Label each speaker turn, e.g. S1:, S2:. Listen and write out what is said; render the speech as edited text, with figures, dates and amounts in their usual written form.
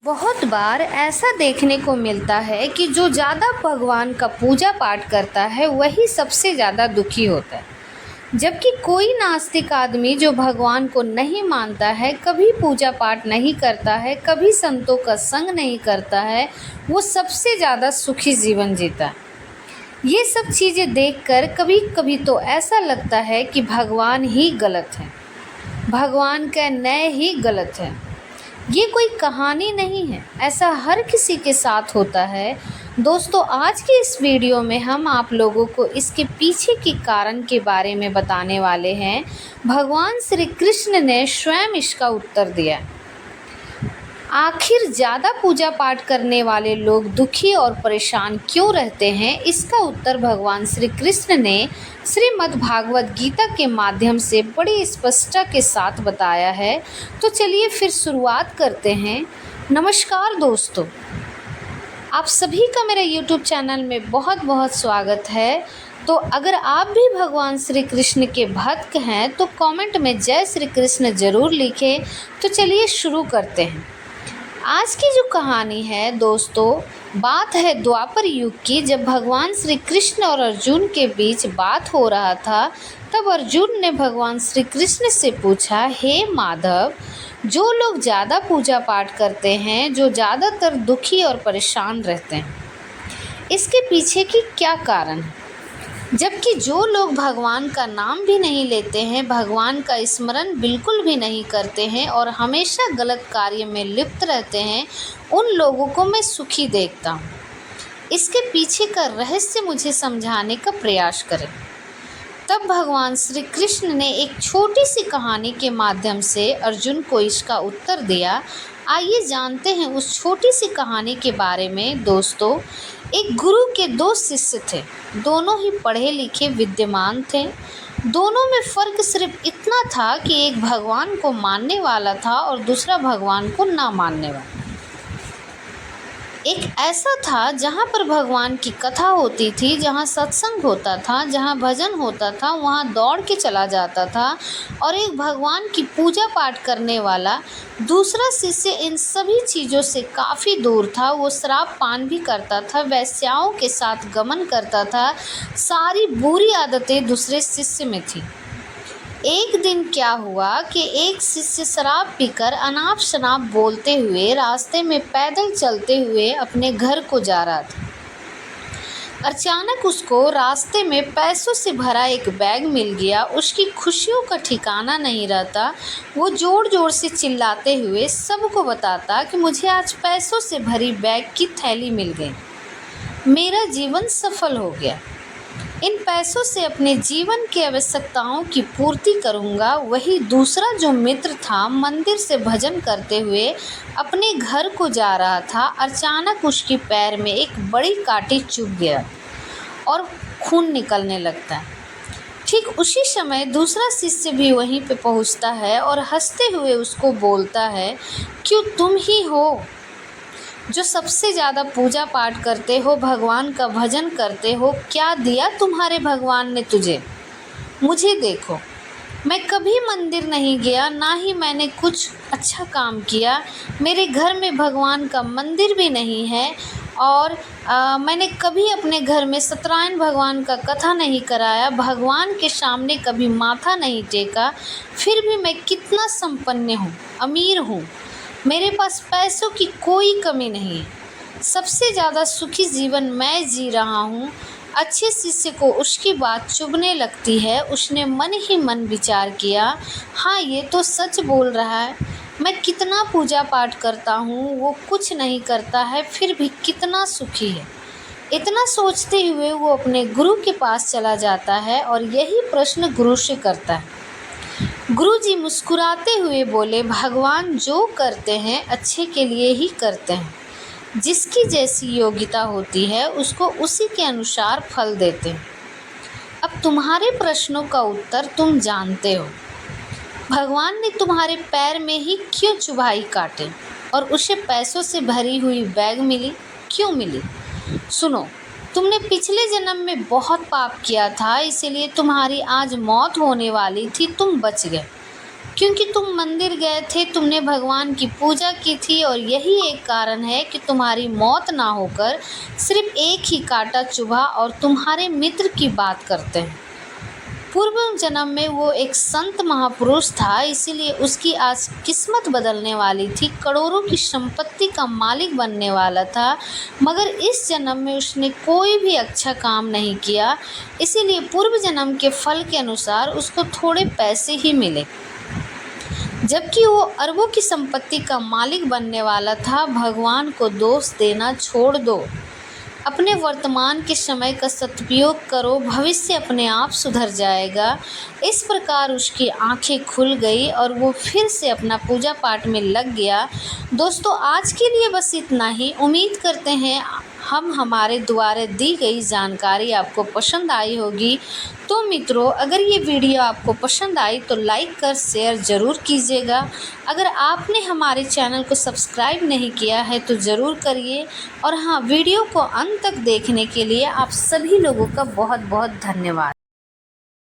S1: बहुत बार ऐसा देखने को मिलता है कि जो ज़्यादा भगवान का पूजा पाठ करता है वही सबसे ज़्यादा दुखी होता है, जबकि कोई नास्तिक आदमी जो भगवान को नहीं मानता है, कभी पूजा पाठ नहीं करता है, कभी संतों का संग नहीं करता है, वो सबसे ज़्यादा सुखी जीवन जीता है। ये सब चीज़ें देखकर कभी कभी तो ऐसा लगता है कि भगवान ही गलत है, भगवान का न्याय ही गलत है। ये कोई कहानी नहीं है, ऐसा हर किसी के साथ होता है। दोस्तों, आज की इस वीडियो में हम आप लोगों को इसके पीछे के कारण के बारे में बताने वाले हैं। भगवान श्री कृष्ण ने स्वयं इसका उत्तर दिया। आखिर ज़्यादा पूजा पाठ करने वाले लोग दुखी और परेशान क्यों रहते हैं, इसका उत्तर भगवान श्री कृष्ण ने श्रीमद् भागवत गीता के माध्यम से बड़ी स्पष्टता के साथ बताया है। तो चलिए फिर शुरुआत करते हैं। नमस्कार दोस्तों, आप सभी का मेरे YouTube चैनल में बहुत बहुत स्वागत है। तो अगर आप भी भगवान श्री कृष्ण के भक्त हैं तो कमेंट में जय श्री कृष्ण ज़रूर लिखें। तो चलिए शुरू करते हैं। आज की जो कहानी है दोस्तों, बात है द्वापर युग की, जब भगवान श्री कृष्ण और अर्जुन के बीच बात हो रहा था। तब अर्जुन ने भगवान श्री कृष्ण से पूछा, हे माधव, जो लोग ज़्यादा पूजा पाठ करते हैं, जो ज़्यादातर दुखी और परेशान रहते हैं, इसके पीछे की क्या कारण है? जबकि जो लोग भगवान का नाम भी नहीं लेते हैं, भगवान का स्मरण बिल्कुल भी नहीं करते हैं और हमेशा गलत कार्य में लिप्त रहते हैं, उन लोगों को मैं सुखी देखता हूँ। इसके पीछे का रहस्य मुझे समझाने का प्रयास करें। तब भगवान श्री कृष्ण ने एक छोटी सी कहानी के माध्यम से अर्जुन को इसका उत्तर दिया। आइए जानते हैं उस छोटी सी कहानी के बारे में। दोस्तों, एक गुरु के दो शिष्य थे, दोनों ही पढ़े लिखे विद्वान थे। दोनों में फ़र्क सिर्फ इतना था कि एक भगवान को मानने वाला था और दूसरा भगवान को ना मानने वाला। एक ऐसा था जहाँ पर भगवान की कथा होती थी, जहाँ सत्संग होता था, जहाँ भजन होता था, वहाँ दौड़ के चला जाता था। और एक भगवान की पूजा पाठ करने वाला दूसरा शिष्य इन सभी चीज़ों से काफ़ी दूर था। वो शराब पान भी करता था, वेश्याओं के साथ गमन करता था, सारी बुरी आदतें दूसरे शिष्य में थी। एक दिन क्या हुआ कि एक शिष्य शराब पीकर अनाप शनाप बोलते हुए रास्ते में पैदल चलते हुए अपने घर को जा रहा था। अचानक उसको रास्ते में पैसों से भरा एक बैग मिल गया। उसकी खुशियों का ठिकाना नहीं रहता। वो जोर जोर से चिल्लाते हुए सबको बताता कि मुझे आज पैसों से भरी बैग की थैली मिल गई, मेरा जीवन सफल हो गया, इन पैसों से अपने जीवन की आवश्यकताओं की पूर्ति करूंगा। वही दूसरा जो मित्र था, मंदिर से भजन करते हुए अपने घर को जा रहा था। अचानक उसके पैर में एक बड़ी कांटी चुभ गया और खून निकलने लगता है। ठीक उसी समय दूसरा शिष्य भी वहीं पे पहुंचता है और हंसते हुए उसको बोलता है, क्यों तुम ही हो जो सबसे ज़्यादा पूजा पाठ करते हो, भगवान का भजन करते हो, क्या दिया तुम्हारे भगवान ने तुझे? मुझे देखो, मैं कभी मंदिर नहीं गया, ना ही मैंने कुछ अच्छा काम किया। मेरे घर में भगवान का मंदिर भी नहीं है और मैंने कभी अपने घर में सत्यनारायण भगवान का कथा नहीं कराया, भगवान के सामने कभी माथा नहीं टेका। फिर भी मैं कितना संपन्न हूँ, अमीर हूँ, मेरे पास पैसों की कोई कमी नहीं है, सबसे ज़्यादा सुखी जीवन मैं जी रहा हूँ। अच्छे शिष्य को उसकी बात चुभने लगती है। उसने मन ही मन विचार किया, हाँ ये तो सच बोल रहा है, मैं कितना पूजा पाठ करता हूँ, वो कुछ नहीं करता है, फिर भी कितना सुखी है। इतना सोचते हुए वो अपने गुरु के पास चला जाता है और यही प्रश्न गुरु से करता है। गुरुजी मुस्कुराते हुए बोले, भगवान जो करते हैं अच्छे के लिए ही करते हैं, जिसकी जैसी योग्यता होती है उसको उसी के अनुसार फल देते हैं। अब तुम्हारे प्रश्नों का उत्तर तुम जानते हो। भगवान ने तुम्हारे पैर में ही क्यों चुभाई काटे और उसे पैसों से भरी हुई बैग मिली, क्यों मिली? सुनो, तुमने पिछले जन्म में बहुत पाप किया था, इसीलिए तुम्हारी आज मौत होने वाली थी, तुम बच गए। क्योंकि तुम मंदिर गए थे, तुमने भगवान की पूजा की थी और यही एक कारण है कि तुम्हारी मौत ना होकर सिर्फ एक ही कांटा चुभा और तुम्हारे मित्र की बात करते हैं। पूर्व जन्म में वो एक संत महापुरुष था, इसीलिए उसकी आज किस्मत बदलने वाली थी, करोड़ों की संपत्ति का मालिक बनने वाला था। मगर इस जन्म में उसने कोई भी अच्छा काम नहीं किया, इसीलिए पूर्व जन्म के फल के अनुसार उसको थोड़े पैसे ही मिले, जबकि वो अरबों की संपत्ति का मालिक बनने वाला था। भगवान को दोष देना छोड़ दो, अपने वर्तमान के समय का सदुपयोग करो, भविष्य अपने आप सुधर जाएगा। इस प्रकार उसकी आंखें खुल गई और वो फिर से अपना पूजा पाठ में लग गया। दोस्तों, आज के लिए बस इतना ही। उम्मीद करते हैं हमारे द्वारा दी गई जानकारी आपको पसंद आई होगी। तो मित्रों, अगर ये वीडियो आपको पसंद आई तो लाइक कर शेयर ज़रूर कीजिएगा। अगर आपने हमारे चैनल को सब्सक्राइब नहीं किया है तो ज़रूर करिए। और हाँ, वीडियो को अंत तक देखने के लिए आप सभी लोगों का बहुत बहुत धन्यवाद।